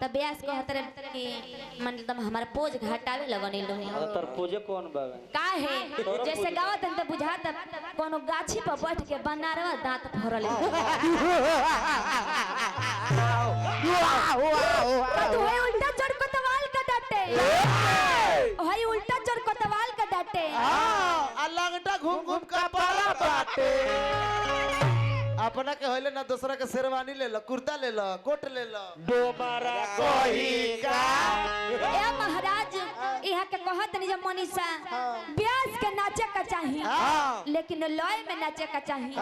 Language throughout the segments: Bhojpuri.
तब ब्यास कहत रहे कि मतलब हमारा पोज घटावे लगने लो तर पोजे कौन बावे काहे जैसे गावत त बुझात कोनो गाछी पर बैठ के बनारवा दांत फोड़ल तू है उल्टा चढ़ कोतवाल का डाटे है उल्टा चढ़ कोतवाल का डाटे हां आ लगटा घूम घूम का पाला बाटे अपना के होइले ना दूसरा के शेरवानी ले लो कुर्ता ले लो कोट ले लो दोबारा कोही का ए महाराज यहां के कहत नहीं जब मनीषा ब्यास के नाचे का चाहिए लेकिन लय में नाचे का चाहिए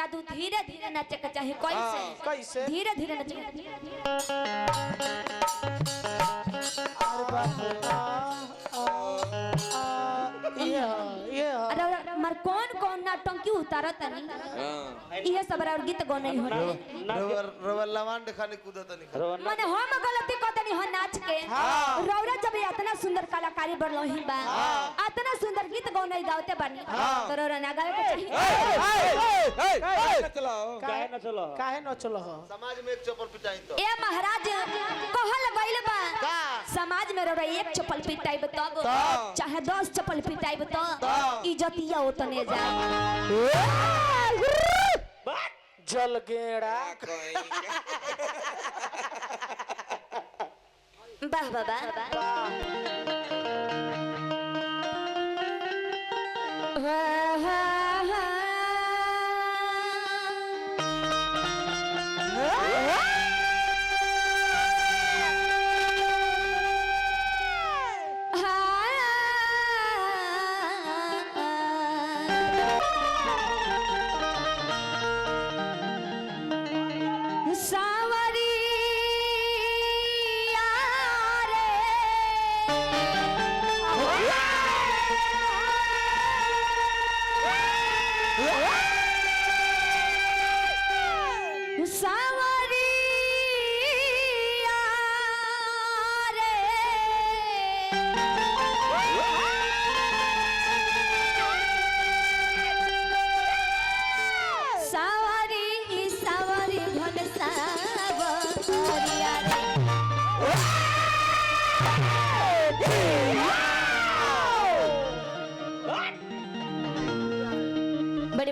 कदू धीरे धीरे नाचे का चाहिए कैसे धीरे धीरे नाचे अरे बाप ये अरे मर कौन कौन नाटंकी उतारत नहीं ये सब और गीत गो नहीं हो रवल लवान दिखाने कूदत नहीं माने हम गलती करत नहीं हो नाच के रौरा जब इतना सुंदर कलाकारी बढ़लही बा इतना सुंदर गीत गो नहीं गावते बानी तो रौरा ना गावे के चाहिए काहे न चलो समाज में एक चप्पल पिटाई तो ए महाराज कहल गइल बा समाज में रौरा एक चप्पल पिटाई तब चाहे 10 चप्पल पिटाई तो इज्जतिया उतने जा जल गेड़ा वाह बाबा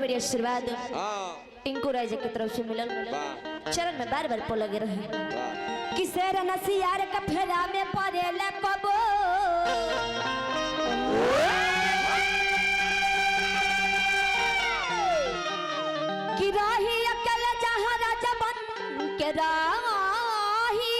बड़ी आशीर्वाद टिंकू राजा की तरफ से मिलल चरण में बार बार पो लगे रहे कि शेर नसियार का फेरा में पड़ेले कबो कि रही अकेले जहां राजा बन के राही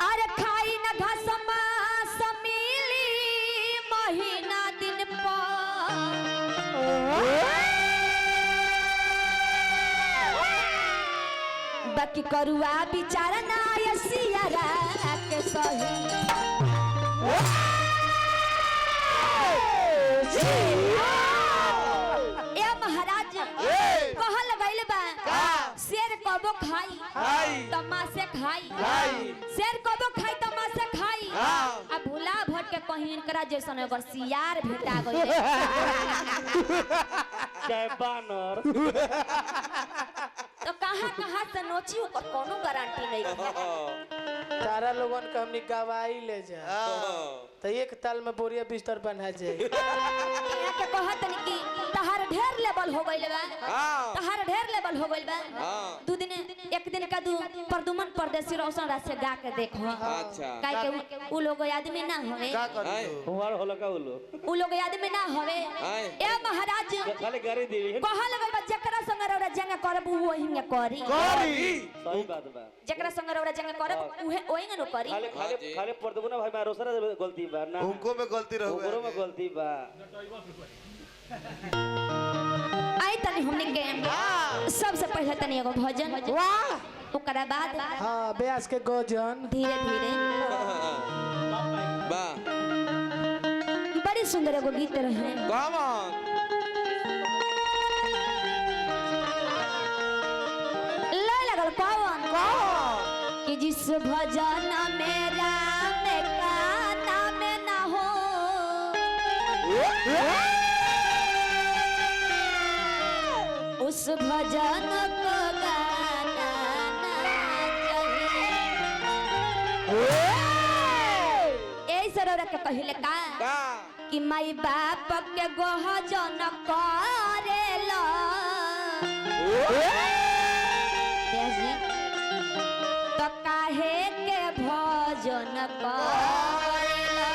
अरे खाई न घास मास मिली महीना दिन बाकी करुआ विचार ना सियारा के सही ए महाराज कहल गइल बा शेर कबो खाई तमाशे खाई शेर कबो खाई तमाशे खाई अब भुला भट के कहीं इनकरा जैसन अगर सियार भेटा गइल चाहे बानर तो कहां से नोची ओकर कोनो गारंटी नहीं है तारा लोगन के हमनी गवाई ले जा तो एक ताल में बोरिया बिस्तर बना जाए यहाँ के कहत नहीं कि तहार ढेर लेवल हो गइल बा तहार ढेर लेवल हो गइल बा दू दिन एक दिन का दू परदुमन परदेसी रोशन रात से गा के देखो अच्छा काहे के उ लोग आदमी ना होवे का करी हुआर होला का बोलो उ लोग आदमी ना होवे ए महाराज खाली गाड़ी दी कहल गइल बा जेकरा संग रौरा जंग करब ओही में करी सही बात बा जेकरा संग रौरा जंग करब उहे ओही में करी खाली परदुमन भाई मारो सर गलती बा ना उनको में गलती रहू ओकरो में गलती बा आई तनी हमने के सबसे पहले तनी एगो भजन वाह ओकरा बाद हां ब्यास के गजन धीरे धीरे बा बड़ी सुंदर एगो गीत रहे ले लगल कौन कि जिस भजन मेरा में का नाम ना हो उस भजन को गाना ना चाहिए। ए सरोरा के कहिले का कि माई बाप के गोहजन करेला जी तो काहे के भजन करेला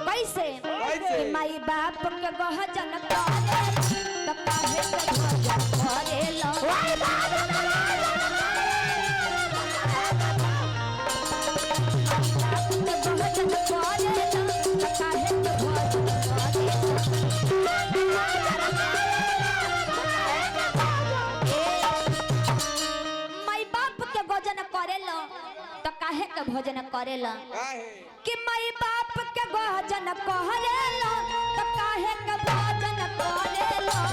कैसे कि माई बाप के गोहजन करेला तो काहे के भजन करेला भोजन करेला कि माई बाप के भोजन करेला तो काहे के भोजन करेला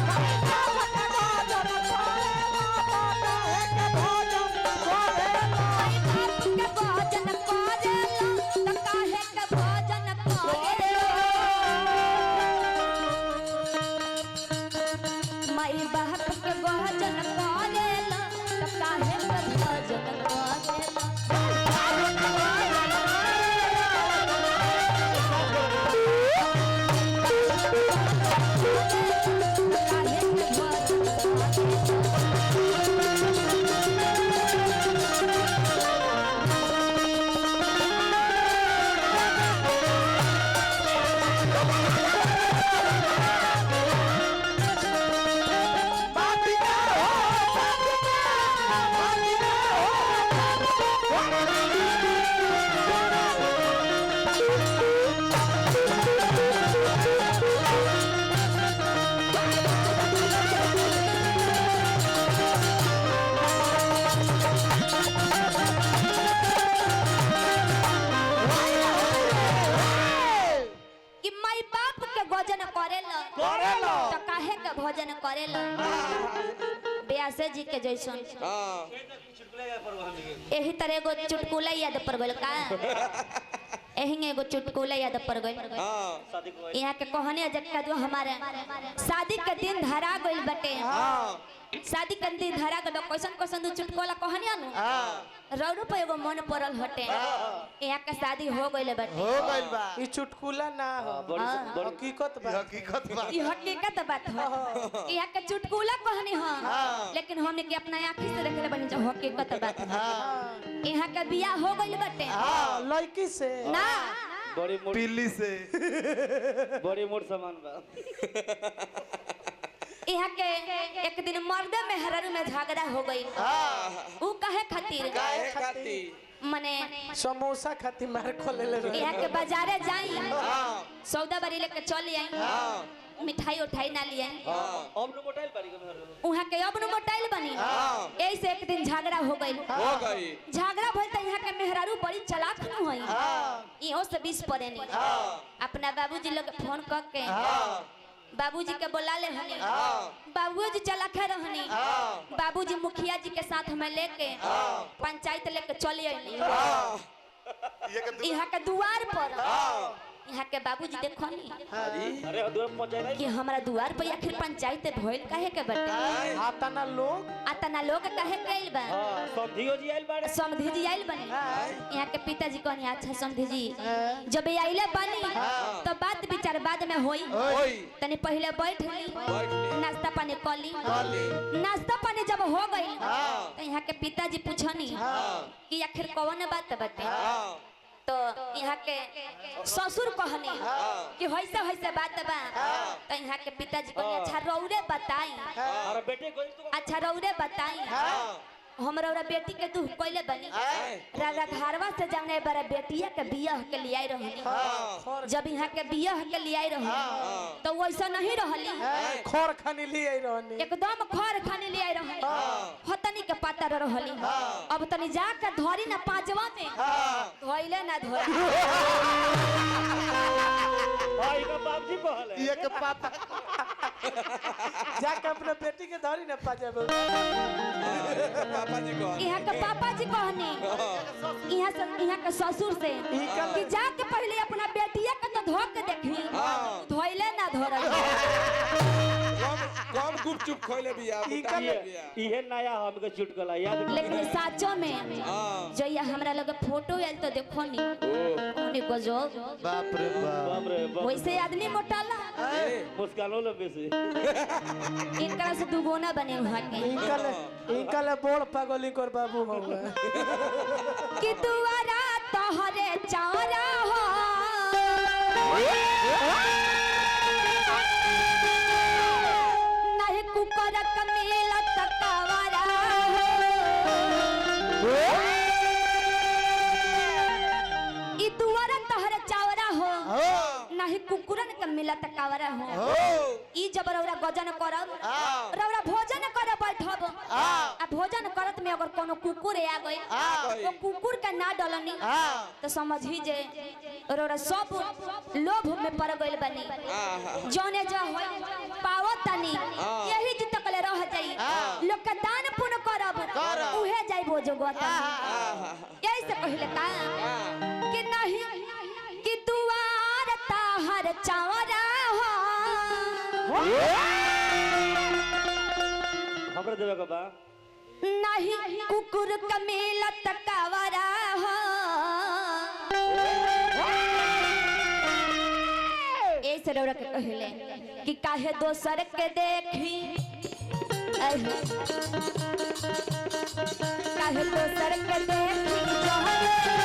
माई बाप के भोजन करेला तो काहे के भोजन करेला माई बाप के भोजन करेला तो काहे के भोजन करेला भोजन करेला ब्यासे जी के जैसन यही तरह एगो चुटकुला याद पर गइल का यही एगो चुटकुला याद पर गइल यहाँ के कहने जब जो हमारे शादी के दिन धरा गइल बटे शादी के दिन धरा गइल कैसन कैसन चुटकुला कहने अनु रौरू पे एगो मन पड़ल हटे यहाँ के शादी हो गइल बटे हो गइल बा ई चुटकुला ना हो हकीकत बा ई हकीकत बात हो यहाँ के चुटकुला कहने हो लेकिन हमने के अपना आंखी से देखले बनी जो हकीकत बात है यहाँ के बियाह हो गइल बटे लड़की से ना बड़ी मोट पिल्ली से बड़ी मोट सामान बा यहाँ के एक दिन मर्द में हरर में झगड़ा हो गई ऊ काहे खातिर मने समोसा खातिर मार खोले ले यहाँ के बाजारे जाई सौदा बारी लेके चली आई मिठाई उठाई ना लिए अब नु मोटाइल बारी के वहाँ के अब नु मोटाइल बनी ऐसे एक दिन झगड़ा हो गई झगड़ा भइल त यहाँ के मेहरारू बड़ी चालाक न होई इहो से 20 पड़े नहीं अपना बाबूजी लोग फोन कर के बाबूजी के बुला ले हनी बाबूजी चला के रहनी बाबूजी मुखिया जी के साथ हमें लेके पंचायत लेके चली आई यहाँ के द्वार पर यहाँ के बाबूजी देखो नी अरे द्वार पहुंचाई कि हमारा द्वार पर आखिर पंचायत भइल काहे के बटे आतना लोग काहे कइल बा समधियो जी आइल बाड़े समधी जी आइल बनी यहाँ के पिताजी कहनी अच्छा समधी जी जब आइले बनी तो बात विचार बाद में होई तनी पहले बैठ ली नाश्ता पानी कली नाश्ता पानी जब हो गई तो यहाँ के पिताजी पूछनी कि आखिर कौन बात बटे तो यहाँ के ससुर कहनी कि वैसे वैसे बात बा तो यहाँ के पिताजी कहनी अच्छा रौरे बताई अच्छा रौरे बताई हमरा बेटी के दुख कोइले बनी राजा घरवा से जाने बड़ा बेटिया के बियाह के लिए आई रहनी जब यहाँ के बियाह के लिए आई रहनी तो वैसा नहीं रहली खोर खानी ले आई रहनी एकदम खोर खानी ले आई रहनी हतनी के पातर रहली अब तनी जाके धरी ना पांचवा में धोइले ना धोरा भाई का बाबूजी कहले ये के पापा जाके अपने बेटी के धरी ना पांचवा यहाँ के पापा जी कहनी यहाँ के ससुर से कि जाके पहले अपना बेटिया के तो धो के देखी धोइले ना धोरा गुपचुप खोले बिया इनका ले इहे नया हमके चुटकुला याद कर। लेकिन साचो में हां जो ये हमरा लगे फोटो आयल तो देखो नी कोनी गजब बाप रे बाप बाप रे बाप। वैसे आदमी मोटाला मुस्कानो लबे से इनकरा से दुगुना बने हटे इनका ले बोल पागल कर बाबू हो गए कि दुआरा तोहरे चारा हो नहीं कुकर कमीला तकावरा हो ई दुआरा तोहरे चावरा हो नहीं कुकुरन के मिला तकावरा हो ई जब रौरा गजन करब रौरा भोजन करब बैठब आ भोजन करत में अगर कोनो कुकुर आ गई तो कुकुर का ना डलनी तो समझी जे रौरा सब लोभ में पड़ गइल बनी जौने जो होय पावत तनी यही जी तकले रह जाई लोग का दान पुण्य करब उहे जाई भोजगत यही से कहले का कि नहीं कि दुआर ताहर चावरा हो हमरा देवे के बा नहीं कुकुर कमीला तकावरा हो ऐसे रौरा के कहले कि काहे दोसर के देखी काहे दोसर के देखी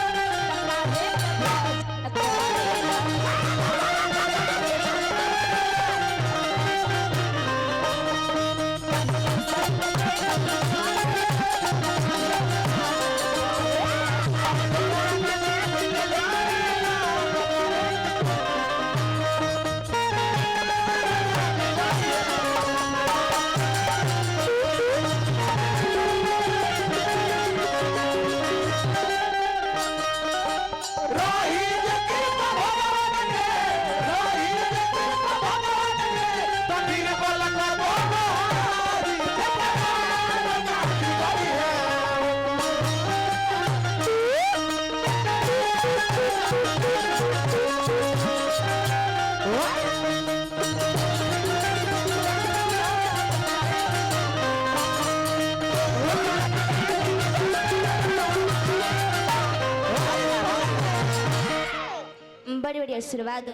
बड़ी बड़ी आशीर्वाद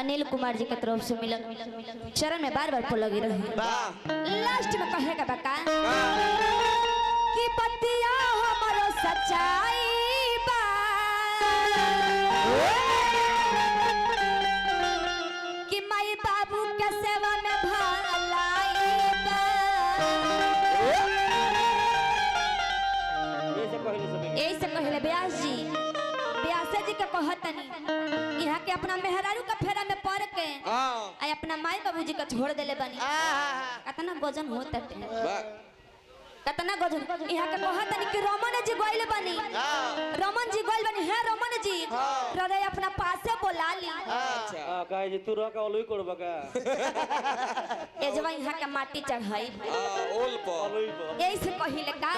अनिल कुमार जी की तरफ से मिलल चरण में बार बार लगी रही लास्ट में कहेगा बका कि बतिया हमारो सच्चाई बा कि माई बाबू के सेवा में भलाई बा ऐसे कहले व्यास जी व्यास जी के कहतनी यहाँ के अपना मेहरारू का फेरा में पड़ के आ अपना माई बाबूजी का छोड़ देले बनी कितना गजन होता है कितना गजन यहाँ के कहतनी कि रमन जी गइल बनी रमन जी गइल बनी है रमन जी रे अपना पासे बोला ली हां काहे जे तू रह का ओलई करबा का एजवा यहाँ के माटी चढ़ाई ओल पर यही से कहिले का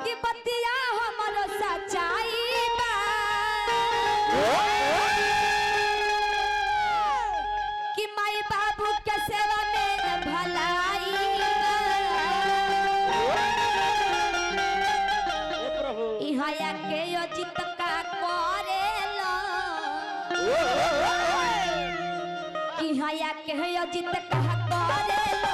कि बतिया हमरो सच्चाई बा कि माई बाबू के सेवा में भलाई ए प्रभु इहाँ के योजित का करेला कि इहाँ के योजित का करेला